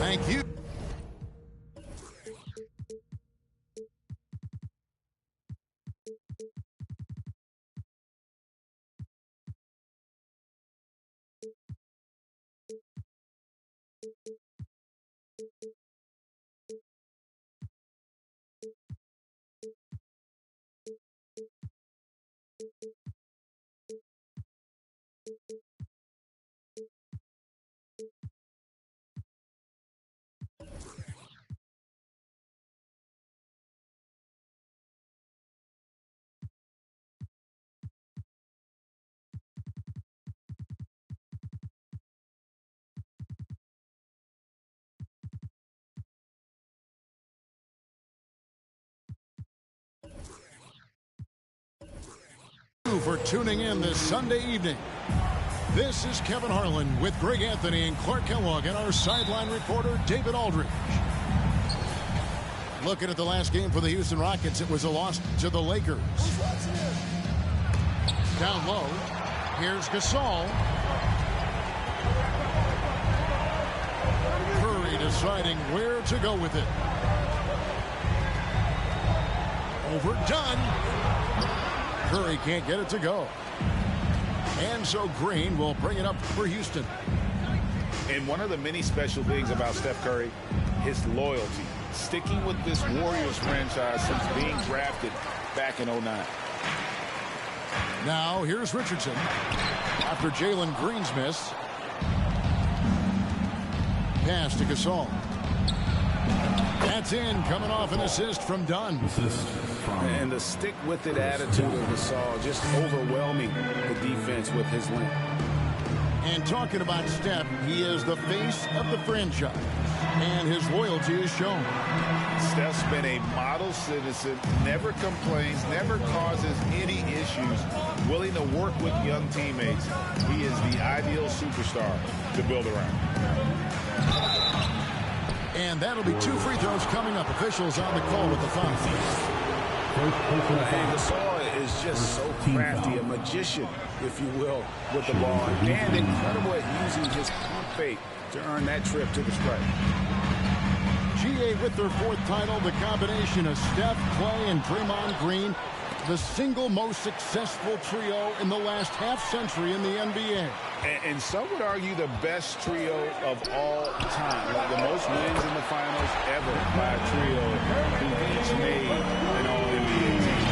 Thank you. For tuning in this Sunday evening. This is Kevin Harlan with Greg Anthony and Clark Kellogg and our sideline reporter David Aldridge. Looking at the last game for the Houston Rockets, it was a loss to the Lakers. Down low, here's Gasol. Curry deciding where to go with it. Overdone. Curry can't get it to go. And so Green will bring it up for Houston. And one of the many special things about Steph Curry, his loyalty. Sticking with this Warriors franchise since being drafted back in 2009. Now here's Richardson. After Jalen Green's miss. Pass to Gasol. That's in, coming off an assist from Dunn. And the stick-with-it attitude of Gasol, just overwhelming the defense with his length. And talking about Steph, he is the face of the franchise, and his loyalty is shown. Steph's been a model citizen, never complains, never causes any issues, willing to work with young teammates. He is the ideal superstar to build around. And that'll be 2 free throws coming up. Officials on the call with the foul. And Gasol is just so crafty, a magician, if you will, with the ball, and incredible at using his pump fake to earn that trip to the stripe. GA with their 4th title, the combination of Steph, Clay, and Draymond Green, the single most successful trio in the last half-century in the NBA. And some would argue the best trio of all time. Like the most wins in the finals ever by a trio who each made an All-NBA team.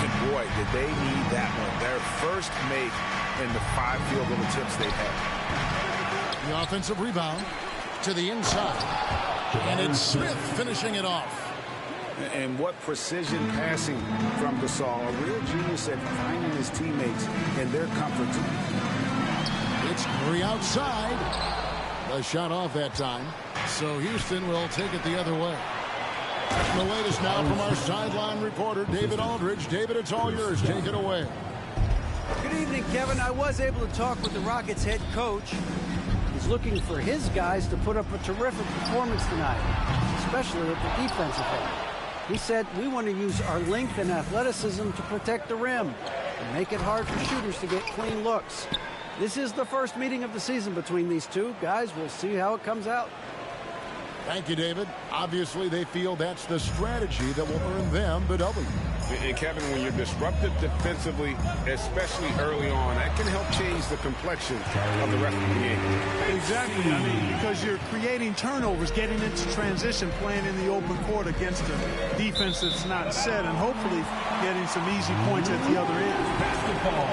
And boy, did they need that one. Their first make in the 5 field goal attempts they've had. The offensive rebound to the inside. And it's Smith finishing it off. And what precision passing from Gasol. A real genius at finding his teammates in their comfort zone. It's Curry outside. The shot off that time. So Houston will take it the other way. And the latest now from our sideline reporter, David Aldridge. David, it's all yours. Take it away. Good evening, Kevin. I was able to talk with the Rockets head coach. He's looking for his guys to put up a terrific performance tonight, especially at the defensive end. He said, we want to use our length and athleticism to protect the rim and make it hard for shooters to get clean looks. This is the first meeting of the season between these two guys. We'll see how it comes out. Thank you, David. Obviously, they feel that's the strategy that will earn them the W. And Kevin, when you're disruptive defensively, especially early on, that can help change the complexion of the rest of the game. Exactly. I mean, because you're creating turnovers, getting into transition, playing in the open court against a defense that's not set, and hopefully getting some easy points at the other end. Basketball.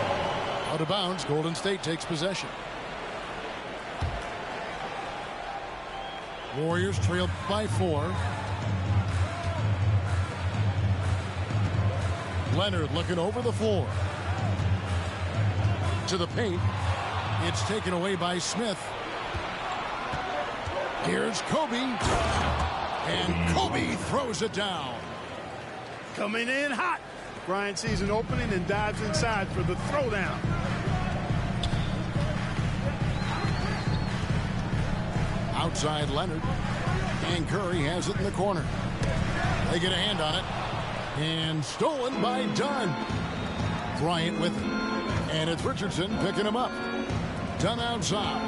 Out of bounds, Golden State takes possession. Warriors trailed by 4. Leonard looking over the floor. To the paint. It's taken away by Smith. Here's Kobe. And Kobe throws it down. Coming in hot. Bryant sees an opening and dives inside for the throwdown. Outside Leonard. And Curry has it in the corner. They get a hand on it. And stolen by Dunn. Bryant with it. And it's Richardson picking him up. Dunn outside.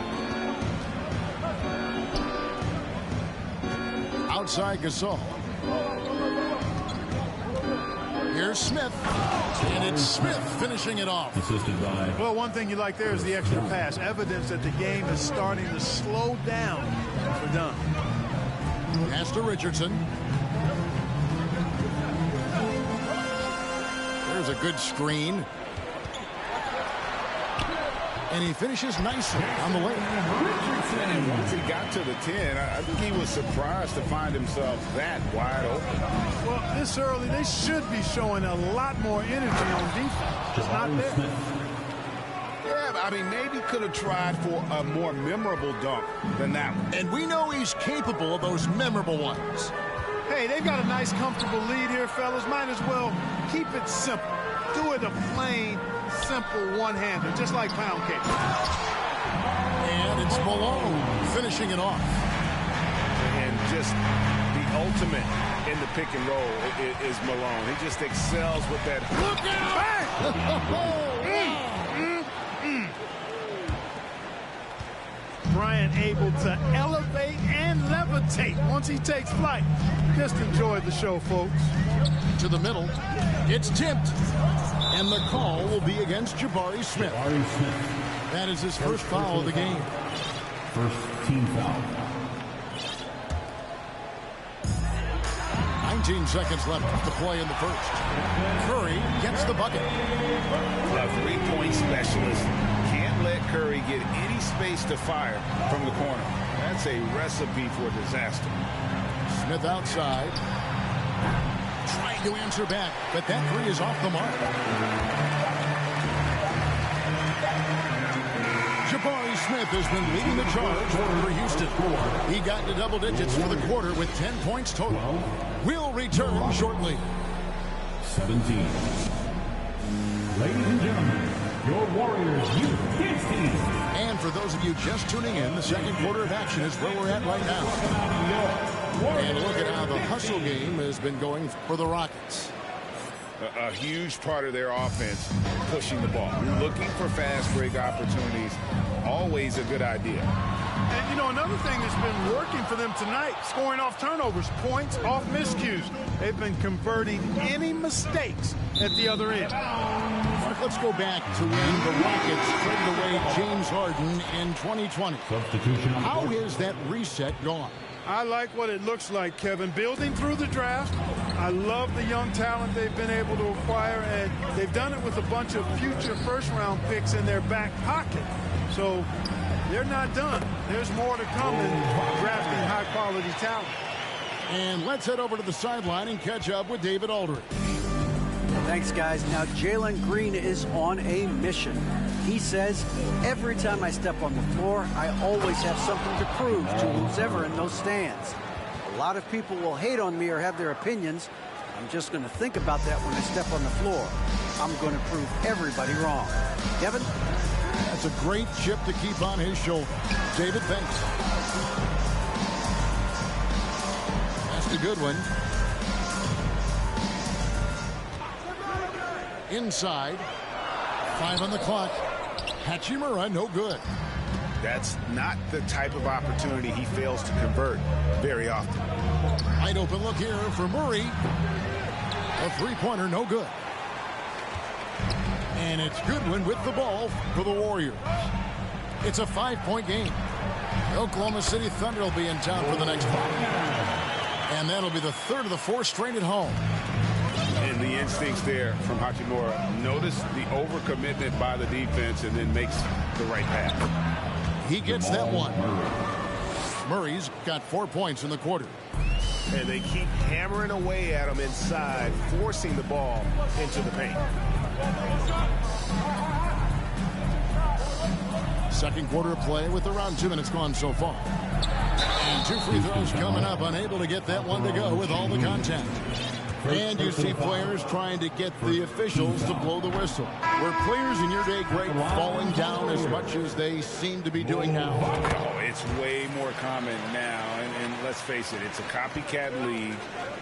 outside Gasol. Here's Smith. And it's Smith finishing it off. Assisted by. Well, one thing you like there is the extra pass. Evidence that the game is starting to slow down for Dunn. Pass to Richardson. There's a good screen. And he finishes nicely on the way. And once he got to the 10, I think he was surprised to find himself that wide open. Well, this early, they should be showing a lot more energy on defense. Just not there. Yeah, I mean, maybe could have tried for a more memorable dunk than that one. And we know he's capable of those memorable ones. Hey, they've got a nice, comfortable lead here, fellas. Might as well keep it simple. Do it a plain, simple one-hander, just like pound cake. And it's Malone finishing it off. And just the ultimate in the pick and roll is Malone. He just excels with that. Look out! Bryant able to elevate and levitate once he takes flight. Just enjoy the show, folks. To the middle. It's tipped. And the call will be against Jabari Smith. That is his first foul of the game. First team foul. 19 seconds left to play in the first. Curry gets the bucket. A three-point specialist can't let Curry get any space to fire from the corner. That's a recipe for disaster. Smith outside. Trying to answer back, but that three is off the mark. Jabari Smith has been leading the charge for Houston. He got to double digits for the quarter with 10 points total. We'll return shortly. 17. Ladies and gentlemen, your Warriors Youth Kids team. And for those of you just tuning in, the second quarter of action is where we're at right now. And look at how the hustle game has been going for the Rockets. A huge part of their offense, pushing the ball. Looking for fast break opportunities, always a good idea. And, you know, another thing that's been working for them tonight, scoring off turnovers, points off miscues. They've been converting any mistakes at the other end. Mark, let's go back to when the Rockets traded away James Harden in 2020. Substitution. How has that reset gone? I like what it looks like, Kevin. Building through the draft. I love the young talent they've been able to acquire, and they've done it with a bunch of future first-round picks in their back pocket. So they're not done. There's more to come in drafting high-quality talent. And let's head over to the sideline and catch up with David Aldridge. Thanks, guys. Now, Jalen Green is on a mission. He says, every time I step on the floor, I always have something to prove to who's ever in those stands. A lot of people will hate on me or have their opinions. I'm just going to think about that when I step on the floor. I'm going to prove everybody wrong. Kevin? That's a great chip to keep on his shoulder. David, thanks. That's a good one. Inside. 5 on the clock. Hachimura, no good. That's not the type of opportunity he fails to convert very often. Wide open look here for Murray. A three-pointer, no good. And it's Goodwin with the ball for the Warriors. It's a 5-point game. The Oklahoma City Thunder will be in town for the next 5. And that'll be the third of the 4 straight at home. And the instincts there from Hachimura. Notice the overcommitment by the defense and then makes the right pass. He gets that one. Murray's got 4 points in the quarter. And they keep hammering away at him inside, forcing the ball into the paint. Second quarter of play with around 2 minutes gone so far. And 2 free throws coming up, unable to get that one to go with all the contact. And you see players trying to get the officials to blow the whistle. Were players in your day great falling down as much as they seem to be doing now? Oh, it's way more common now. And let's face it, it's a copycat league.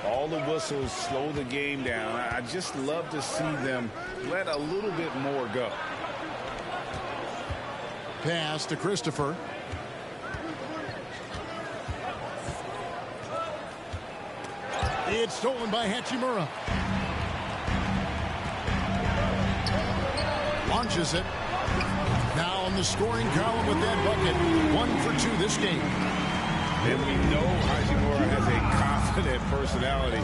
All the whistles slow the game down. I just love to see them let a little bit more go. Pass to Christopher. It's stolen by Hachimura. Launches it. Now on the scoring column with that bucket. 1 for 2 this game. And we know Hachimura has a confident personality.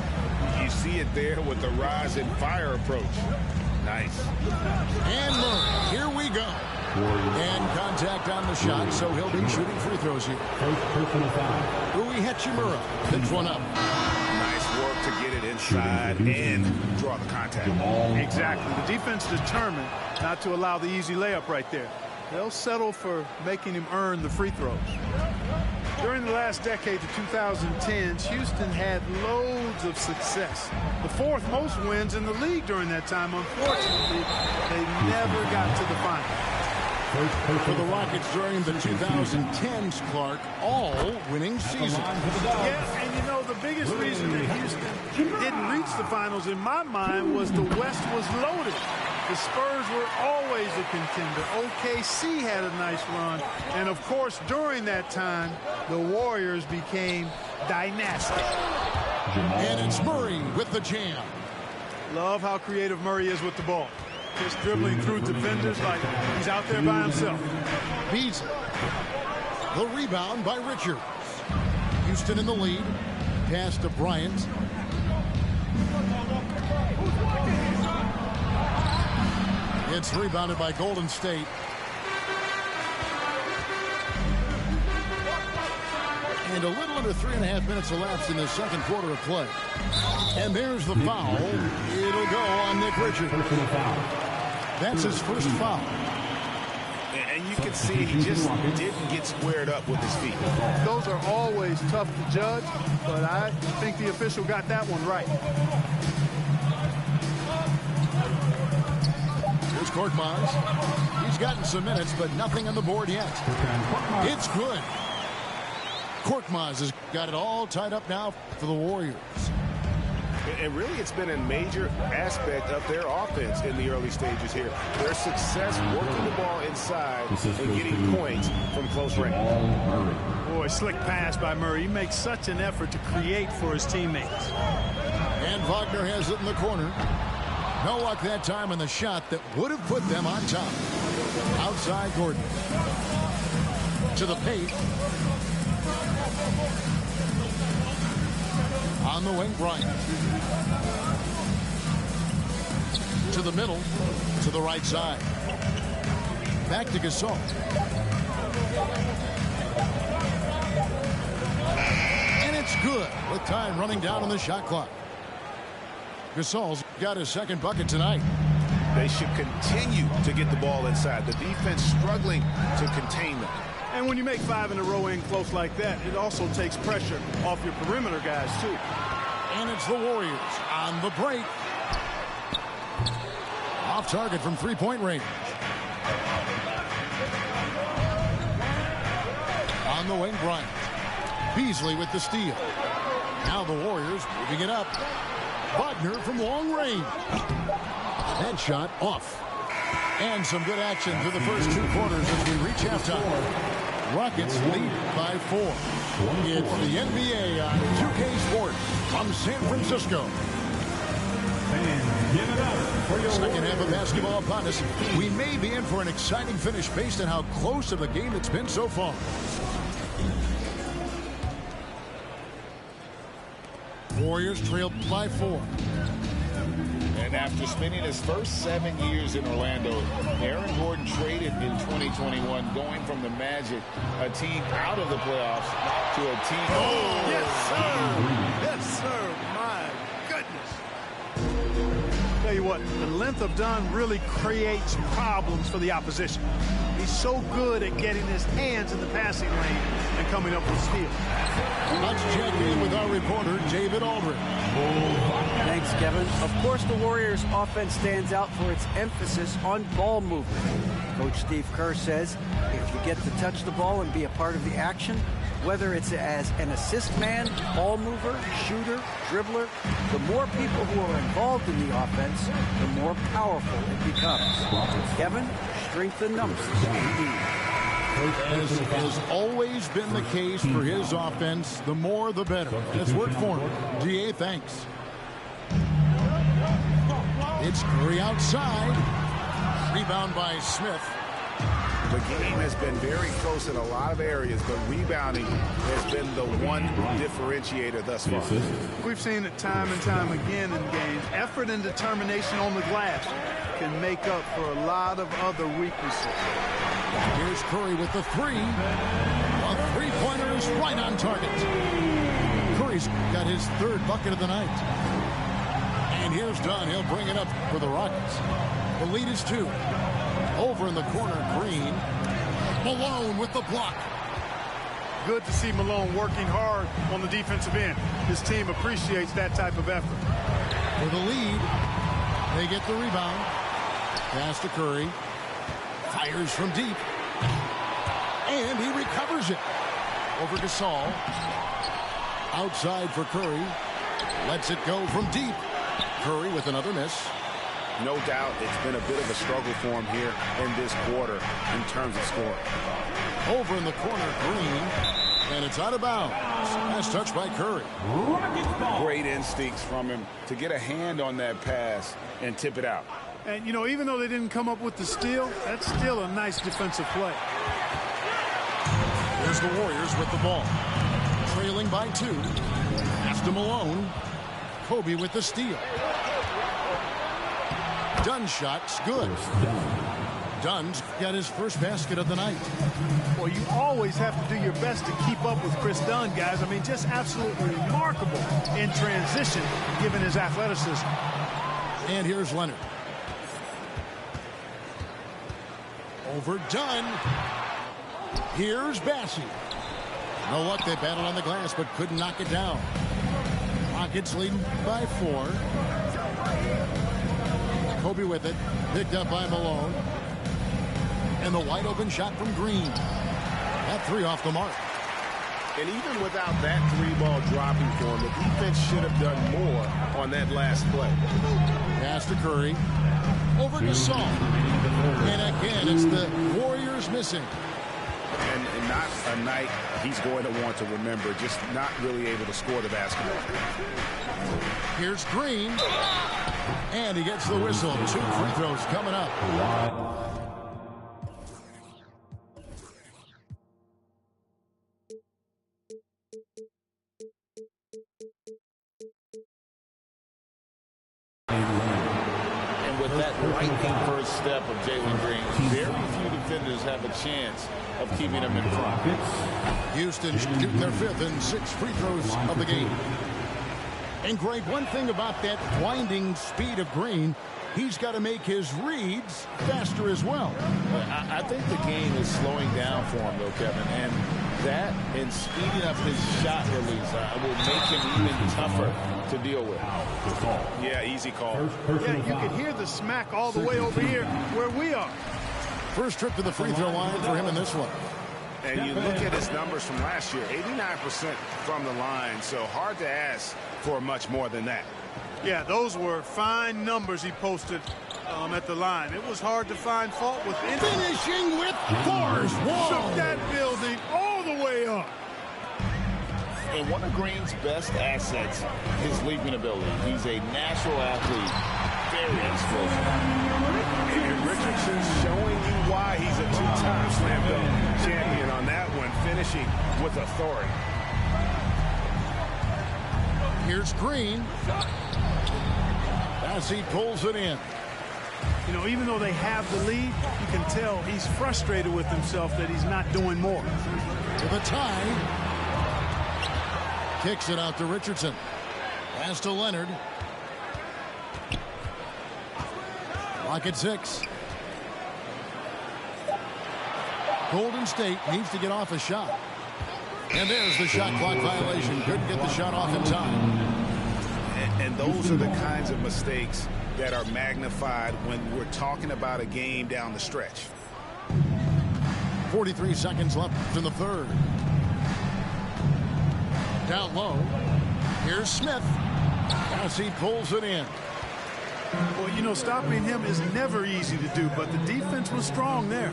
You see it there with the rise and fire approach. Nice. And Murray, here we go. And contact on the shot, so he'll be shooting free throws here. Rui Hachimura picks one up. Nice work to get it inside and draw the contact. Exactly. The defense determined not to allow the easy layup right there. They'll settle for making him earn the free throws. During the last decade, the 2010s, Houston had loads of success. The 4th most wins in the league during that time. Unfortunately, they never got to the finals. For the Rockets during the 2010s, Clark, all winning seasons. Yeah, and you know, the biggest reason that Houston didn't reach the finals, in my mind, was the West was loaded. The Spurs were always a contender. OKC had a nice run. And, of course, during that time, the Warriors became dynastic. And it's Murray with the jam. Love how creative Murray is with the ball. Just dribbling through defenders like he's out there by himself. Beasley. The rebound by Richards. Houston in the lead. Pass to Bryant. It's rebounded by Golden State. And a little under 3.5 minutes elapsed in the second quarter of play. And there's the foul. It'll go on Nick Richards. That's his first foul. And you can see he just didn't get squared up with his feet. Those are always tough to judge, but I think the official got that one right. Here's Korkmaz. He's gotten some minutes, but nothing on the board yet. It's good. Korkmaz has got it all tied up now for the Warriors. And really, it's been a major aspect of their offense in the early stages here. Their success working the ball inside and getting points from close range. Boy, slick pass by Murray. He makes such an effort to create for his teammates. And Wagner has it in the corner. No luck that time on the shot that would have put them on top. Outside Gordon. To the paint. On the wing, Bryant. To the middle, to the right side. Back to Gasol. And it's good with time running down on the shot clock. Gasol's got his second bucket tonight. They should continue to get the ball inside. The defense struggling to contain them. And when you make 5 in a row in close like that, it also takes pressure off your perimeter guys, too. And it's the Warriors on the break. Off target from three-point range. On the wing, Bryant. Beasley with the steal. Now the Warriors moving it up. Wagner from long range. That shot off. And some good action through the first 2 quarters as we reach halftime. Rockets lead by 4. It's the NBA on 2K Sports from San Francisco. And give it up for your Second half of basketball upon us. We may be in for an exciting finish based on how close of a game it's been so far. Warriors trailed by 4. And after spending his first 7 years in Orlando, Aaron Gordon traded in 2021, going from the Magic, a team out of the playoffs, to a team. Oh, yes, sir. Yes, sir. My goodness. Tell you what, the length of Dunn really creates problems for the opposition. He's so good at getting his hands in the passing lane and coming up with steals. Let's check in with our reporter, David Aldridge. Thanks, Kevin. Of course, the Warriors' offense stands out for its emphasis on ball movement. Coach Steve Kerr says if you get to touch the ball and be a part of the action, whether it's as an assist man, ball mover, shooter, dribbler, the more people who are involved in the offense, the more powerful it becomes. Kevin, strength in numbers indeed. As has always been the case for his offense, the more the better. It's worked for him. DA, thanks. It's Curry outside. Rebound by Smith. The game has been very close in a lot of areas, but rebounding has been the one differentiator thus far. We've seen it time and time again in games. Effort and determination on the glass can make up for a lot of other weaknesses. Here's Curry with the three. A three-pointer is right on target. Curry's got his third bucket of the night. And here's Dunn. He'll bring it up for the Rockets. The lead is 2. Over in the corner, Green. Malone with the block. Good to see Malone working hard on the defensive end. His team appreciates that type of effort. For the lead, they get the rebound. Pass to Curry. Fires from deep. And he recovers it. Over Gasol. Outside for Curry. Lets it go from deep. Curry with another miss. No doubt it's been a bit of a struggle for him here in this quarter in terms of scoring. Over in the corner, Green. And it's out of bounds. Nice touch by Curry. Great instincts from him to get a hand on that pass and tip it out. And, you know, even though they didn't come up with the steal, that's still a nice defensive play. Here's the Warriors with the ball. Trailing by 2. Pass to Malone. Kobe with the steal. Dunn's shot's good. Dunn's got his first basket of the night. Well, you always have to do your best to keep up with Chris Dunn, guys. I mean, just absolutely remarkable in transition, given his athleticism. And here's Leonard. Over Dunn. Here's Bassey. No luck, they battled on the glass, but couldn't knock it down. Rockets leading by 4. Kobe with it, picked up by Malone. And the wide open shot from Green. That 3 off the mark. And even without that 3-ball dropping for him, the defense should have done more on that last play. Pass to Curry. Over Gasol. And again, it's the Warriors missing. And not a night he's going to want to remember, just not really able to score the basketball. Here's Green. And he gets the whistle. 2 free throws coming up. And with that lightning first step of Jalen Green, very few defenders have a chance of keeping him in front. Houston shooting their 5th and 6 free throws of the game. And Greg, one thing about that blinding speed of Green, he's got to make his reads faster as well. I think the game is slowing down for him, though, Kevin. And that and speeding up his shot release will make him even tougher to deal with. Yeah, easy call. Yeah, you can hear the smack all the way over here where we are. First trip to the free throw line for him in this one. And you look at his numbers from last year, 89% from the line, so hard to ask for much more than that. Yeah, those were fine numbers he posted at the line. It was hard to find fault with anything. Finishing with force. Shook that building all the way up. And one of Green's best assets, his leaping ability. He's a natural athlete, very explosive. And Richardson's showing you why he's a 2-time slam dunk champion on that one, finishing with authority. Here's Green. Bassey pulls it in. You know, even though they have the lead, you can tell he's frustrated with himself that he's not doing more. To the tie. Kicks it out to Richardson. Pass to Leonard. Lock at 6. Golden State needs to get off a shot. And there's the shot clock violation. Couldn't get the shot off in time. And those are the kinds of mistakes that are magnified when we're talking about a game down the stretch. 43 seconds left in the third. Down low. Here's Smith. Bassey pulls it in. Well, you know, stopping him is never easy to do, but the defense was strong there.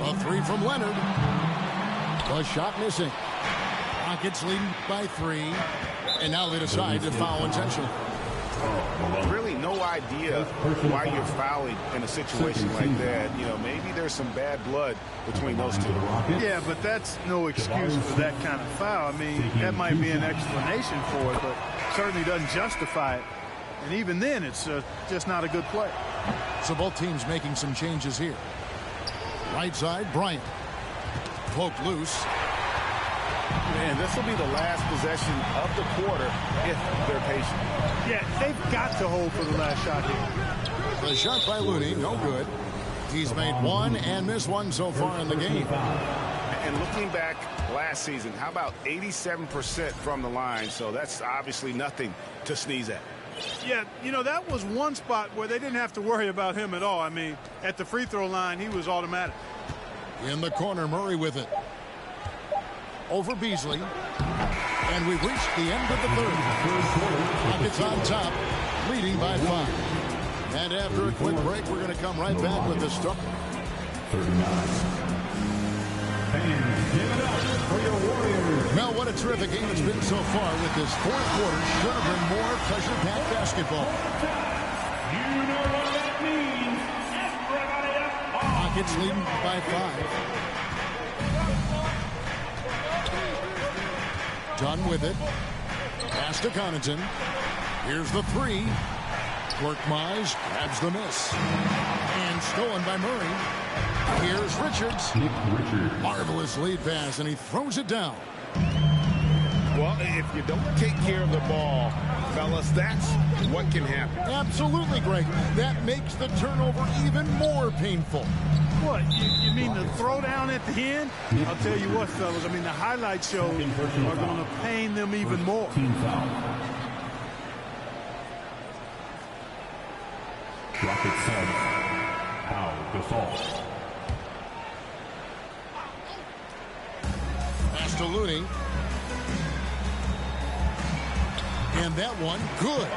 A three from Leonard. The shot missing. Rockets leading by 3. And now they decide to foul intentionally. Really no idea why you're fouling in a situation like that. You know, maybe there's some bad blood between those two. Yeah, but that's no excuse for that kind of foul. I mean, that might be an explanation for it, but certainly doesn't justify it. And even then, it's just not a good play. So both teams making some changes here. Right side, Bryant. Poked loose. Man, this will be the last possession of the quarter if they're patient. Yeah, they've got to hold for the last shot here. The shot by Looney, no good. He's made 1 and missed 1 so far in the game. And looking back last season, how about 87% from the line? So that's obviously nothing to sneeze at. Yeah, you know, that was one spot where they didn't have to worry about him at all. I mean, at the free throw line, he was automatic. In the corner, Murray with it. Over Beasley. And we've reached the end of the third. Rockets on top, leading by 5. And after a quick break, we're going to come right back with the start. 39. And give it up for your Warriors. Mel, what a terrific game it's been so far with this fourth quarter. Should have been more pressure-packed basketball. You know what that means. Everybody up. Rockets leading by 5. Done with it. Pass to Connaughton. Here's the 3. Korkmaz grabs the miss. And stolen by Murray. Here's Richards. Nick Richards. Marvelous lead pass, and he throws it down. Well, if you don't take care of the ball, fellas, that's what can happen. Absolutely, Greg. That makes the turnover even more painful. What, you mean the throwdown at the end? I'll tell you what, fellas, I mean, the highlight shows are going to pain them even more. Team foul. Rocket sub. Pau Gasol. Pass to Looney. And that one, good.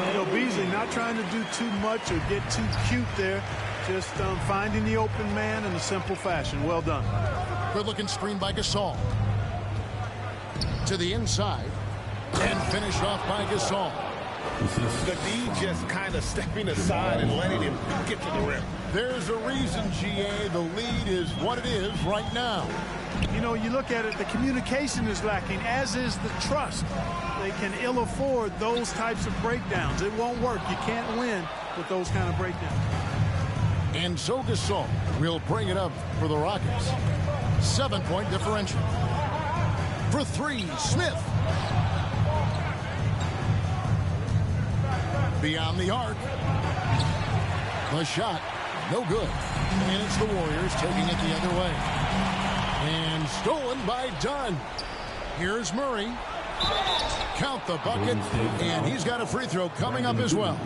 You know, Beasley not trying to do too much or get too cute there. Just finding the open man in a simple fashion. Well done. Good-looking screen by Gasol. To the inside. And finished off by Gasol. The D just kind of stepping aside and letting him get to the rim. There's a reason, GA. The lead is what it is right now. You know, you look at it, the communication is lacking, as is the trust. They can ill afford those types of breakdowns. It won't work. You can't win with those kind of breakdowns. And so Gasol will bring it up for the Rockets. 7-point differential. For 3, Smith. Beyond the arc. The shot, no good. And it's the Warriors taking it the other way. And stolen by Dunn. Here's Murray. Count the bucket. And he's got a free throw coming up as well.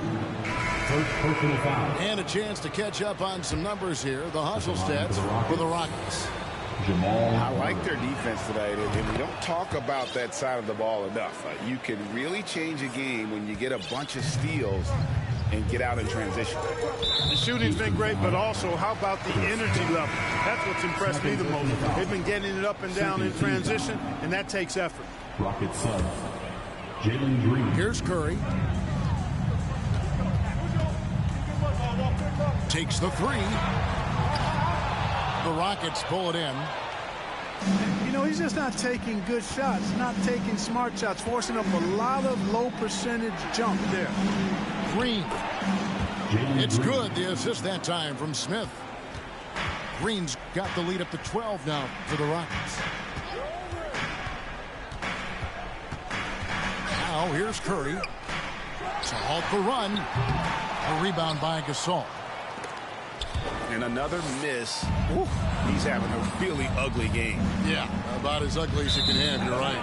First personal foul. And a chance to catch up on some numbers here. The hustle stats for the Rockets. Jamal. I like their defense tonight, and we don't talk about that side of the ball enough. You can really change a game when you get a bunch of steals and get out in transition. The shooting's been great, but also how about the energy level? That's what's impressed me the most. They've been getting it up and down in transition, and that takes effort. Rocket subs. Jalen Green. Here's Curry. Takes the 3. The Rockets pull it in. You know, he's just not taking good shots, not taking smart shots, forcing up a lot of low percentage jump there. Green. It's good. The assist that time from Smith. Green's got the lead up to 12 now for the Rockets. Now here's Curry to halt the run. A rebound by Gasol. And another miss. Ooh, he's having a really ugly game. Yeah, about as ugly as you can have, you're right.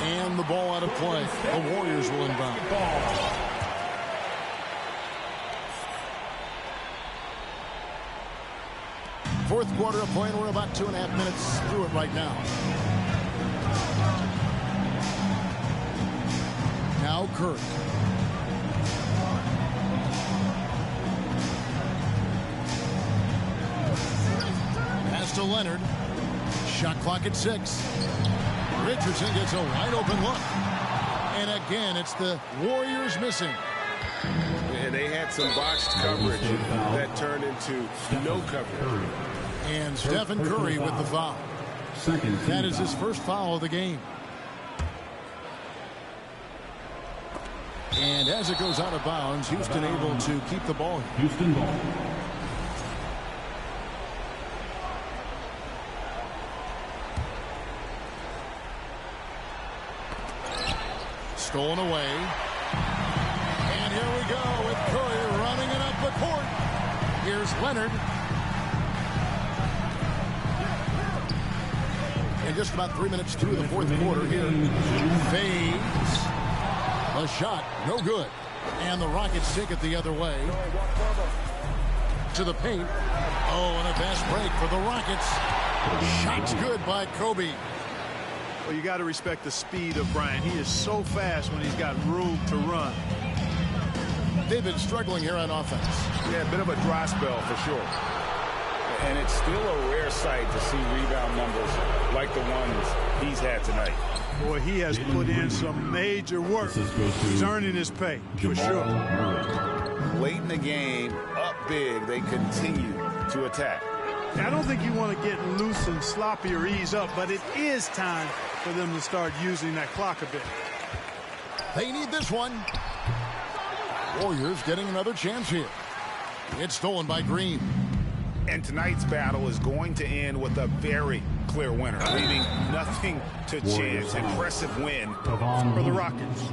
And the ball out of play. The Warriors will inbound. Fourth quarter of play, and we're about 2.5 minutes through it right now. Now Curry. Leonard. Shot clock at 6. Richardson gets a wide open look. And again, it's the Warriors missing. And they had some botched coverage that turned into no coverage. And Stephen Curry with the foul. That is his first foul of the game. And as it goes out of bounds, Houston able to keep the ball. Houston ball. Stolen away. And here we go with Curry running it up the court. Here's Leonard. And just about 3 minutes through the fourth quarter here. Fades. A shot, no good. And the Rockets take it the other way. To the paint. Oh, and a fast break for the Rockets. Shot's good by Kobe. Well, you got to respect the speed of Bryant. He is so fast when he's got room to run. They've been struggling here on offense. Yeah, a bit of a dry spell for sure. And it's still a rare sight to see rebound numbers like the ones he's had tonight. Boy, he has put in some major work. He's earning his pay, for sure. Late in the game, up big, they continue to attack. I don't think you want to get loose and sloppy or ease up, but it is time for them to start using that clock a bit. They need this one. Warriors getting another chance here. It's stolen by Green. And tonight's battle is going to end with a very clear winner, leaving nothing to chance. Impressive win For the Rockets.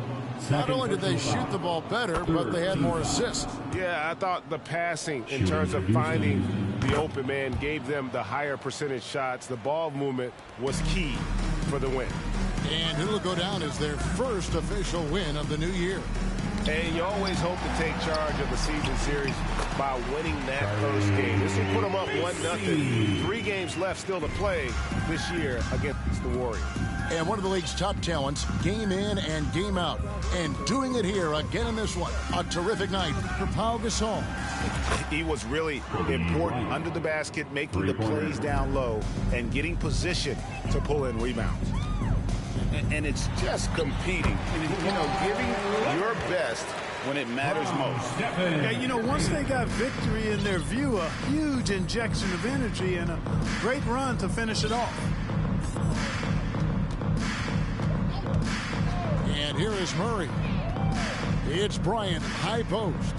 Not only did they shoot the ball better, but they had more assists. Yeah, I thought the passing in terms of finding the open man gave them the higher percentage shots. The ball movement was key for the win. And it'll go down as their first official win of the new year. And you always hope to take charge of the season series by winning that first game. This will put them up 1-0. 3 games left still to play this year against the Warriors. And one of the league's top talents, game in and game out. And doing it here again in this one. A terrific night for Pau Gasol. He was really important under the basket, making the plays down low and getting position to pull in rebounds. And it's just competing, you know, giving your best when it matters most. Yeah, you know, once they got victory in their view, a huge injection of energy and a great run to finish it off. And here is Murray. It's Bryant, high post.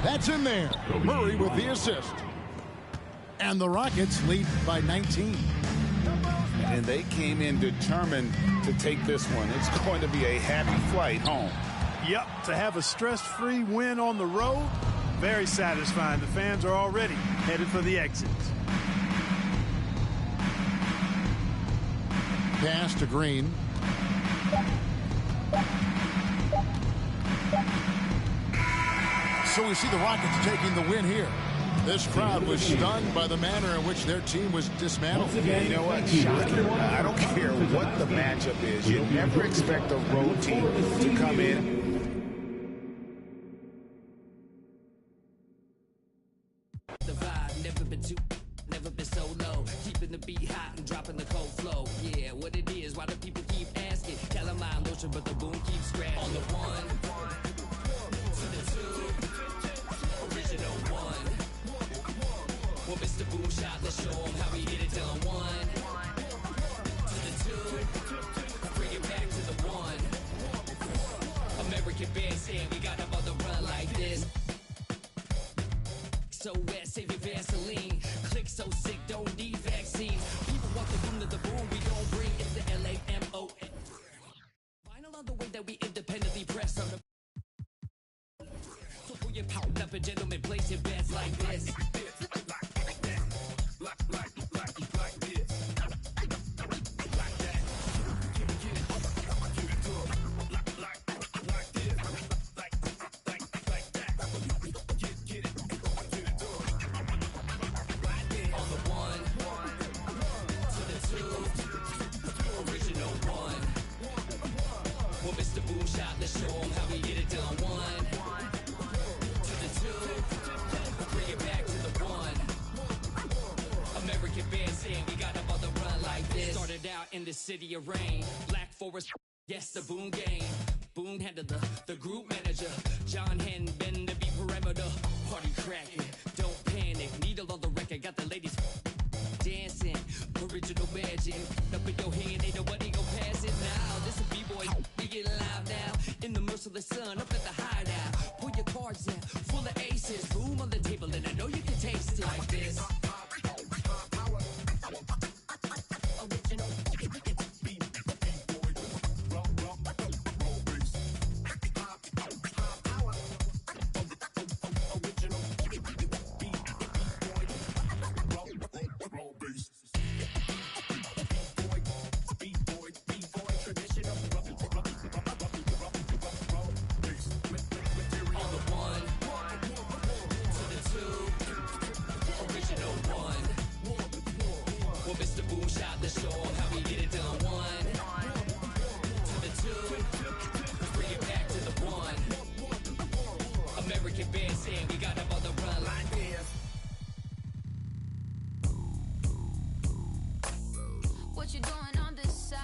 That's in there. Murray with the assist. And the Rockets lead by 19. And they came in determined to take this one. It's going to be a happy flight home. Yep, to have a stress-free win on the road, very satisfying. The fans are already headed for the exits. Pass to Green. So we see the Rockets taking the win here. This crowd was stunned by the manner in which their team was dismantled. You know what? Shocking. I don't care what the matchup is. You never expect a road team to come in. The vibe never been so low. Keeping the beat hot and dropping the cold flow. Yeah, what it is, why do people keep asking? Calamine lotion, but the boom keeps scratching. On the 1 to the 2, original 1. Well, Mr. Boom Shot, let's show him how we get it done. 1 to the 2, bring it back to the 1. American band saying we got them on the run like this. So wet, save your Vaseline. Click so sick, don't need vaccine. People want the boom to the boom, we gon' bring it to LAMON. Final on the way that we independently press on the. So pull your power up and gentlemen, place your bets like this. Let's show them how we get it done. 1 to the 2, bring it back to the 1. American band. saying we got up on the run like this. Started out in the city of rain. Black Forest, yes, the Boone game. Boone handled the group manager. John hadn't been to be perimeter. Party cracking, don't panic. Needle on the record, got the ladies dancing. Original magic. Up in your hand, ain't nobody gon' pass it now. This a B-boy, we get live now. In the merciless sun, up at the hideout. Pull your cards out, full of aces. Boom on the table, and I know you can taste it like this. What you doing on this side?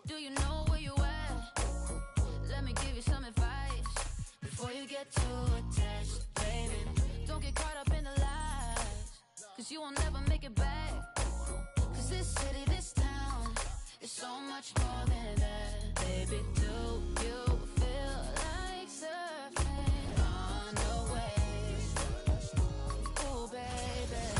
Do you know where you at? Let me give you some advice before you get too attached, baby. Don't get caught up in the lies, cause you will never make it back. Cause this city, this town is so much more than that. Baby, do you feel like surfing on the waves? Ooh, baby.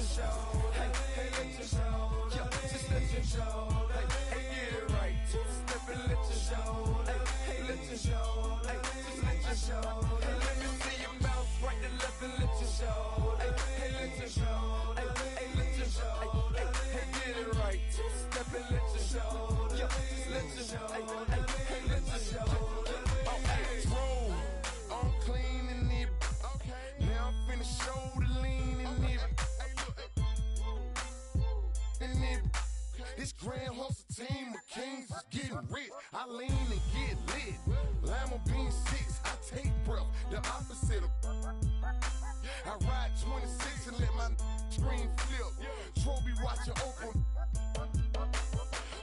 your shoulder. Hey, let your shoulder. Just let your shoulder. Hey, get it right. Two-step and let your shoulder. Hey, let your shoulder. Just let your shoulder. Hey, let me see your mouth right to left and let your shoulder. Hey, let your shoulder. Hey, let your shoulder. Hey, get it right. Two-step and let your shoulder. Just let your shoulder. Hey, let your shoulder. Oh, hey, roll. I'm clean and it. Okay. Now I'm finna show the lean and it. And it. This Grand Hustle team of kings is getting rich. I lean and get lit. Lima bean 6, I take breath. The opposite of. I ride 26 and let my screen flip. Trophy watching open.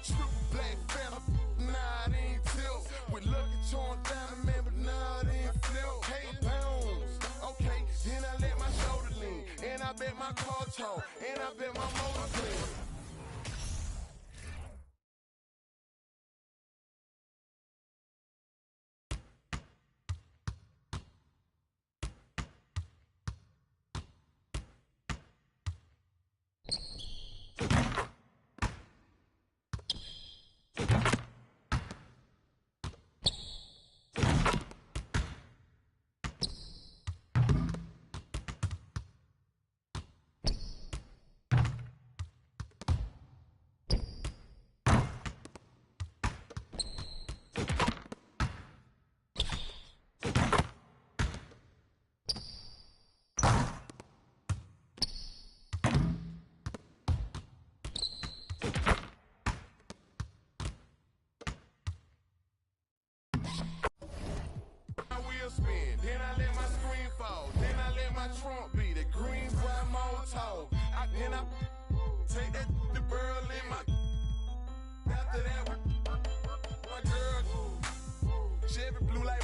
Triple black phantom. Nah, it ain't tilt. With Lucky Charm diamond man, but nah, it ain't flip. Hey, bounce. Okay, then I let my shoulder lean. And I bet my car tall. And I bet my motor clean. Spin. Then I let my screen fall. Then I let my trunk be the green bright Molotov. Then I take that the burl in my. After that, my girl Chevy blue like